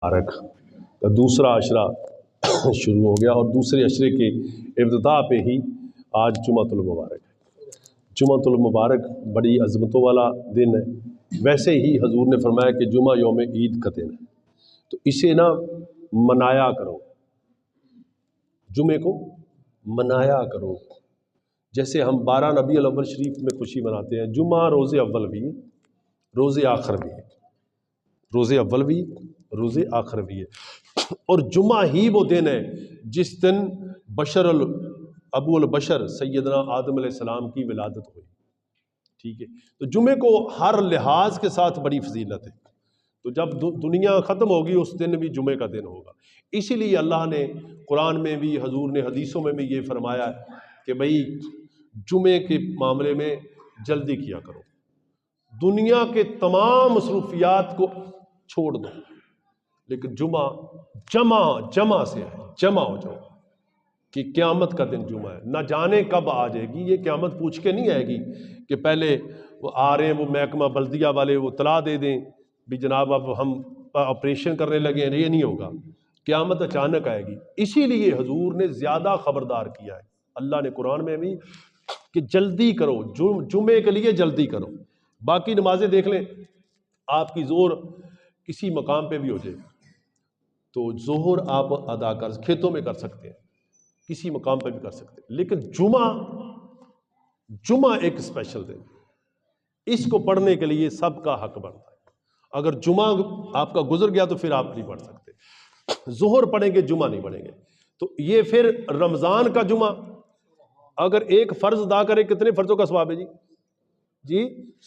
मुबारक का दूसरा अशरा शुरू हो गया और दूसरे अशरे के इब्तिदा पे ही आज जुमातुल मुबारक है। जुमातुल मुबारक बड़ी अज़मतों वाला दिन है। वैसे ही हजूर ने फरमाया कि जुमा यौम ईद का दिन है, तो इसे ना मनाया करो, जुमे को मनाया करो। जैसे हम 12 रबी अल अव्वल शरीफ में खुशी मनाते हैं, जुमा रोज़े अव्वल भी रोज़े आखिर भी है, रोज़े अव्वल भी रोज़े आखिर भी है। और जुमा ही वो दिन है जिस दिन अबुल बशर सैयदना आदम अलैहिस्सलाम की विलादत हुई। ठीक है, तो जुमे को हर लिहाज के साथ बड़ी फजीलत है। तो जब दुनिया ख़त्म होगी उस दिन भी जुमे का दिन होगा। इसीलिए अल्लाह ने कुरान में भी, हजूर ने हदीसों में भी ये फरमाया कि भाई जुमे के मामले में जल्दी किया करो, दुनिया के तमाम मसरूफियात को छोड़ दो, लेकिन जुमा जमा से है, जमा हो जाओ कि क़यामत का दिन जुमा है। ना जाने कब आ जाएगी, ये क़यामत पूछ के नहीं आएगी कि पहले वो आ रहे हैं वो महकमा बल्दिया वाले वो तला दे दें भी जनाब अब हम ऑपरेशन करने लगे हैं, ये नहीं होगा। क़यामत अचानक आएगी। इसीलिए हजूर ने ज़्यादा ख़बरदार किया है अल्लाह ने कुरान में भी कि जल्दी करो, जुमे के लिए जल्दी करो। बाकी नमाजें देख लें, आपकी ज़ोर किसी मकाम पे भी हो जाए तो ज़ोहर आप अदा कर, खेतों में कर सकते हैं, किसी मकाम पे भी कर सकते हैं, लेकिन जुमा एक स्पेशल दिन, इसको पढ़ने के लिए सबका हक बनता है। अगर जुमा आपका गुजर गया तो फिर आप नहीं पढ़ सकते, ज़ोहर पढ़ेंगे, जुमा नहीं पढ़ेंगे। तो ये फिर रमज़ान का जुमा, अगर एक फ़र्ज अदा करे कितने फ़र्ज़ों का सवाब है जी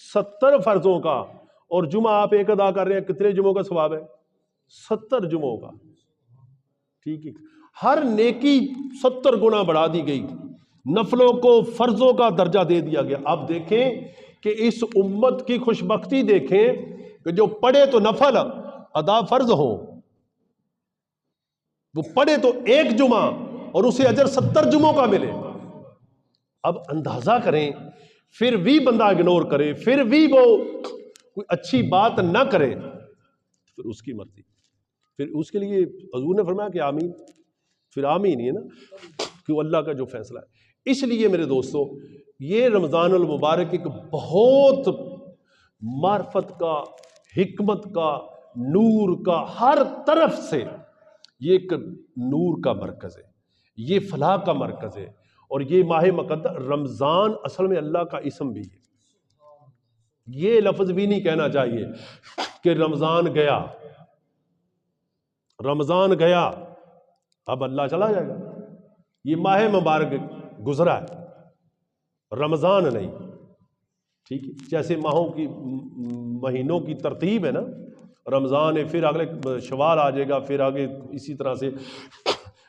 70 फ़र्ज़ों का। और जुमा आप एक अदा कर रहे हैं, कितने जुमों का सवाब है? 70 जुमों का। ठीक है, हर नेकी 70 गुना बढ़ा दी गई, नफलों को फ़र्ज़ों का दर्जा दे दिया गया। अब देखें कि इस उम्मत की खुशबख्ती देखें कि जो पढ़े तो नफल अदा फ़र्ज हो, वो पढ़े तो एक जुमा और उसे अजर 70 जुमों का मिले। अब अंदाजा करें, फिर भी बंदा इग्नोर करे, फिर भी वो कोई अच्छी बात ना करे, फिर उसकी मर्जी, फिर उसके लिए हजूर ने फरमाया कि आमीन, फिर आमीन ही है ना, कि वो अल्लाह का जो फैसला है। इसलिए मेरे दोस्तों, ये रमज़ानुल मुबारक एक बहुत मार्फत का, हिकमत का, नूर का, हर तरफ से ये एक नूर का मरकज़ है, ये फलाह का मरकज़ है। और ये माह मुक़द्दस रमज़ान असल में अल्लाह का इसम भी है। ये लफ्ज़ भी नहीं कहना चाहिए कि रमज़ान गया, रमज़ान गया अब अल्लाह चला जाएगा। ये माह मुबारक गुजरा है, रमज़ान नहीं। ठीक है, जैसे महीनों की तरतीब है ना, रमज़ान है, फिर अगले शवाल आ जाएगा, फिर आगे इसी तरह से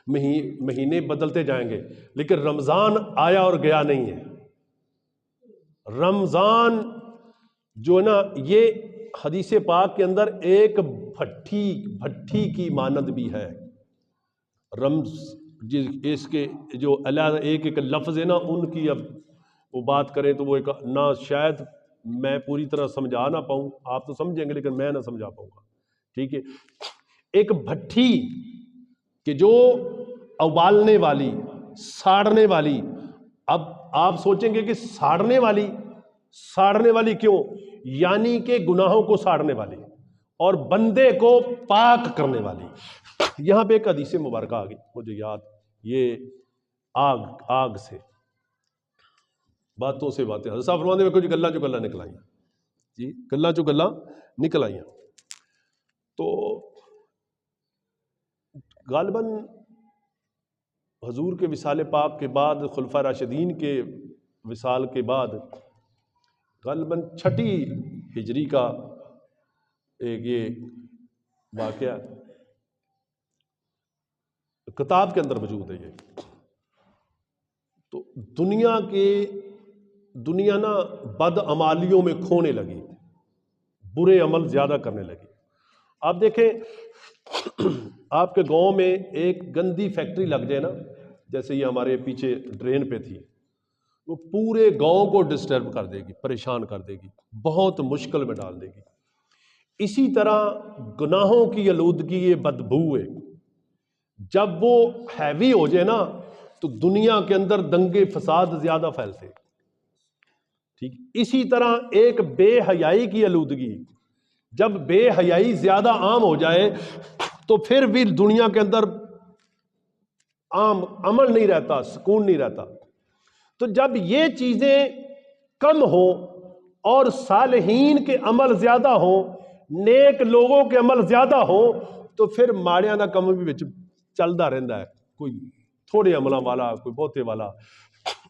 महीने बदलते जाएंगे, लेकिन रमज़ान आया और गया नहीं है। रमज़ान जो है ना, ये हदीस पाक के अंदर एक भट्ठी की मानद भी है। इसके जो अलग एक एक लफ्ज़ है ना, उनकी अब वो बात करें तो वो एक ना, शायद मैं पूरी तरह समझा ना पाऊँ, आप तो समझेंगे लेकिन मैं ना समझा पाऊँगा। ठीक है, एक भट्ठी कि जो उबालने वाली, साड़ने वाली। अब आप सोचेंगे कि साड़ने वाली क्यों? यानी कि गुनाहों को साड़ने वाली और बंदे को पाक करने वाली। यहां पे एक हदीस मुबारक आ गई मुझे याद, ये आग से बातों से बातें, हज़रत साहब फरमाते हैं, गल्ला जो गल्ला निकल आइयां जी, गल्ला जो गल्ला निकल आइयां। तो गालिबन हजूर के विसाल पाक के बाद, खुलफा राशिदीन के विसाल के बाद, गालिबन 6ठी हिजरी का एक ये वाक़या किताब के अंदर मौजूद है। ये तो दुनिया ना बदअमालियों में खोने लगी, बुरे अमल ज़्यादा करने लगी। आप देखें, आपके गांव में एक गंदी फैक्ट्री लग जाए ना, जैसे ये हमारे पीछे ड्रेन पे थी, वो पूरे गांव को डिस्टर्ब कर देगी, परेशान कर देगी, बहुत मुश्किल में डाल देगी। اسی طرح گناہوں کی آلودگی، یہ بدبو ہے، جب وہ ہیوی ہو جائے نا تو دنیا کے اندر دنگے فساد زیادہ پھیلتے، ٹھیک۔ اسی طرح ایک بے حیائی کی آلودگی، جب بے حیائی زیادہ عام ہو جائے تو پھر بھی دنیا کے اندر عام امن نہیں رہتا، سکون نہیں رہتا۔ تو جب یہ چیزیں کم ہوں اور صالحین کے عمل زیادہ ہوں، نیک لوگوں کے عمل زیادہ ہوں، تو پھر ماڑیاں دا کم بھی وچ چلدا رہندا ہے، کوئی تھوڑے عملاں والا، کوئی بہتے والا،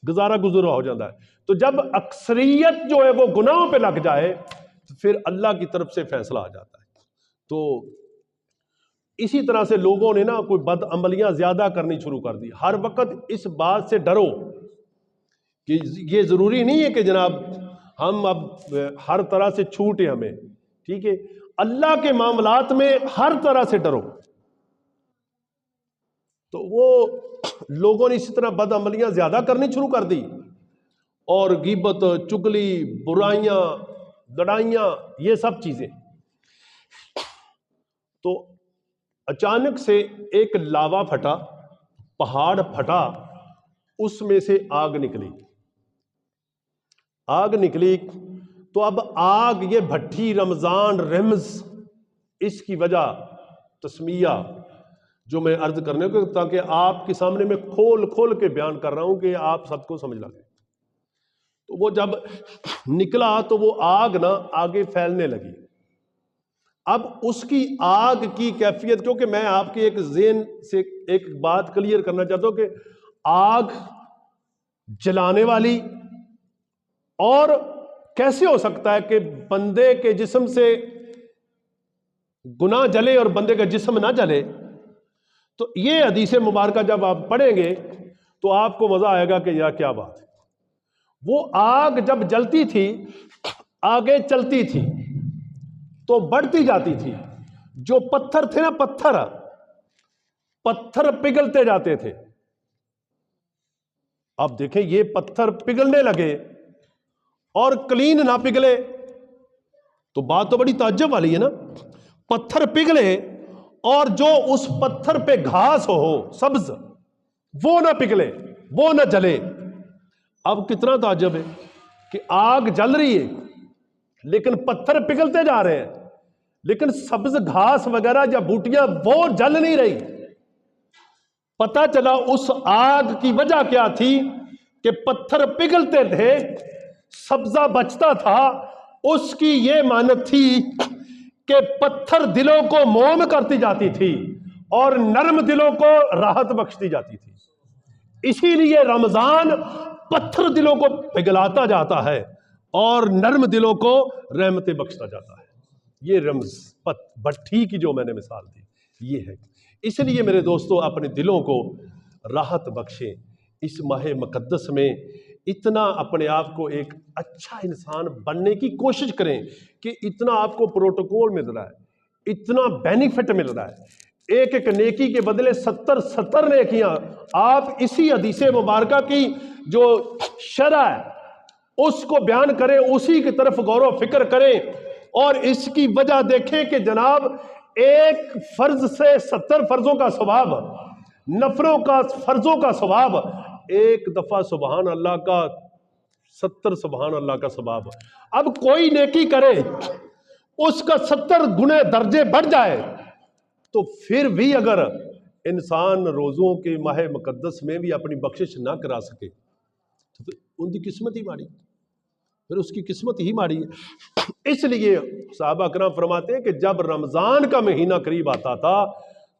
گزارا گزرا ہو جاتا ہے۔ تو جب اکثریت جو ہے وہ گناہوں پہ لگ جائے تو پھر اللہ کی طرف سے فیصلہ آ جاتا ہے۔ تو اسی طرح سے لوگوں نے نا کوئی بد عملیاں زیادہ کرنی شروع کر دی۔ ہر وقت اس بات سے ڈرو کہ یہ ضروری نہیں ہے کہ جناب ہم اب ہر طرح سے چھوٹے ہمیں، ٹھیک ہے، اللہ کے معاملات میں ہر طرح سے ڈرو۔ تو وہ لوگوں نے اسی طرح بد عملیاں زیادہ کرنی شروع کر دی، اور غیبت، چگلی، برائیاں، لڑائیاں، یہ سب چیزیں۔ تو اچانک سے ایک لاوا پھٹا، پہاڑ پھٹا، اس میں سے آگ نکلی۔ آگ نکلی تو اب آگ، یہ بھٹی رمضان رمز، اس کی وجہ تسمیہ جو میں عرض کرنے کو، تاکہ آپ کے سامنے میں کھول کھول کے بیان کر رہا ہوں کہ آپ سب کو سمجھ لگے۔ تو وہ جب نکلا تو وہ آگ نا آگے پھیلنے لگی۔ اب اس کی آگ کی کیفیت، کیونکہ میں آپ کے ایک ذہن سے ایک بات کلیئر کرنا چاہتا ہوں کہ آگ جلانے والی، اور کیسے ہو سکتا ہے کہ بندے کے جسم سے گناہ جلے اور بندے کا جسم نہ جلے؟ تو یہ حدیث مبارکہ جب آپ پڑھیں گے تو آپ کو مزہ آئے گا کہ یار کیا بات ہے۔ وہ آگ جب جلتی تھی، آگے چلتی تھی تو بڑھتی جاتی تھی، جو پتھر تھے نا، پتھر پگھلتے جاتے تھے۔ اب دیکھیں یہ پتھر پگھلنے لگے اور کلین نہ پگھلے تو بات تو بڑی تعجب والی ہے نا۔ پتھر پگھلے اور جو اس پتھر پہ گھاس ہو سبز، وہ نہ پگھلے، وہ نہ جلے۔ اب کتنا تعجب ہے کہ آگ جل رہی ہے لیکن پتھر پگھلتے جا رہے ہیں، لیکن سبز گھاس وغیرہ یا بوٹیاں وہ جل نہیں رہی۔ پتہ چلا اس آگ کی وجہ کیا تھی کہ پتھر پگھلتے تھے، سبزہ بچتا تھا۔ اس کی یہ مانت تھی کہ پتھر دلوں کو موم کرتی جاتی تھی اور نرم دلوں کو راحت بخشتی جاتی تھی۔ اسی لیے رمضان پتھر دلوں کو پگھلاتا جاتا ہے اور نرم دلوں کو رحمتیں بخشتا جاتا ہے۔ یہ رمز بھٹی کی جو میں نے مثال دی یہ ہے۔ اس لیے میرے دوستو اپنے دلوں کو راحت بخشیں، اس ماہ مقدس میں اتنا اپنے آپ کو ایک اچھا انسان بننے کی کوشش کریں کہ اتنا آپ کو پروٹوکول مل رہا ہے، اتنا بینیفٹ مل رہا ہے، ایک ایک نیکی کے بدلے 70 نیکیاں۔ آپ اسی حدیث مبارکہ کی جو شرح ہے اس کو بیان کریں، اسی کی طرف غور و فکر کریں، اور اس کی وجہ دیکھیں کہ جناب ایک فرض سے 70 فرضوں کا ثواب، نفلوں کا فرضوں کا ثواب، ایک دفعہ سبحان اللہ کا 70 سبحان اللہ کا ثواب۔ اب کوئی نیکی کرے اس کا 70 گنے درجے بڑھ جائے تو پھر بھی اگر انسان روزوں کے ماہ مقدس میں بھی اپنی بخشش نہ کرا سکے تو پھر ان کی قسمت ہی ماڑی، پھر اس کی قسمت ہی ماڑی ہے۔ اس لیے صحابہ کرام فرماتے ہیں کہ جب رمضان کا مہینہ قریب آتا تھا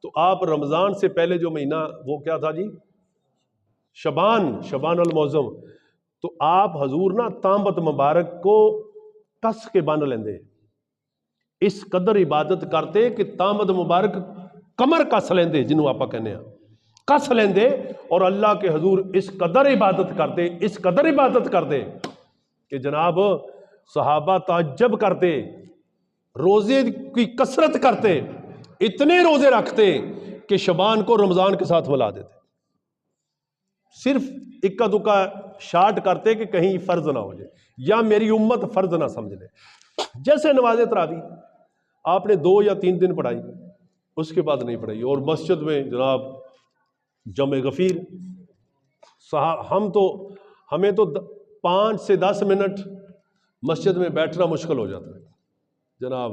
تو آپ رمضان سے پہلے جو مہینہ وہ کیا تھا جی، شبان المعظم، تو آپ حضور نا تامت مبارک کو کس کے بن لیندے، اس قدر عبادت کرتے کہ تامت مبارک کمر کس لیندے، جنہوں آپ کہنے ہیں کس لیندے، اور اللہ کے حضور اس قدر عبادت کرتے، اس قدر عبادت کرتے کہ جناب صحابہ تعجب کرتے، روزے کی کثرت کرتے، اتنے روزے رکھتے کہ شبان کو رمضان کے ساتھ ملا دیتے، صرف اکا دکا شارٹ کرتے کہ کہیں فرض نہ ہو جائے یا میری امت فرض نہ سمجھ لے۔ جیسے نماز تراویح، آپ نے 2 یا 3 دن پڑھائی، اس کے بعد نہیں پڑھائی. اور مسجد میں جناب جمع غفیر، ہمیں تو 5 سے 10 منٹ مسجد میں بیٹھنا مشکل ہو جاتا ہے جناب.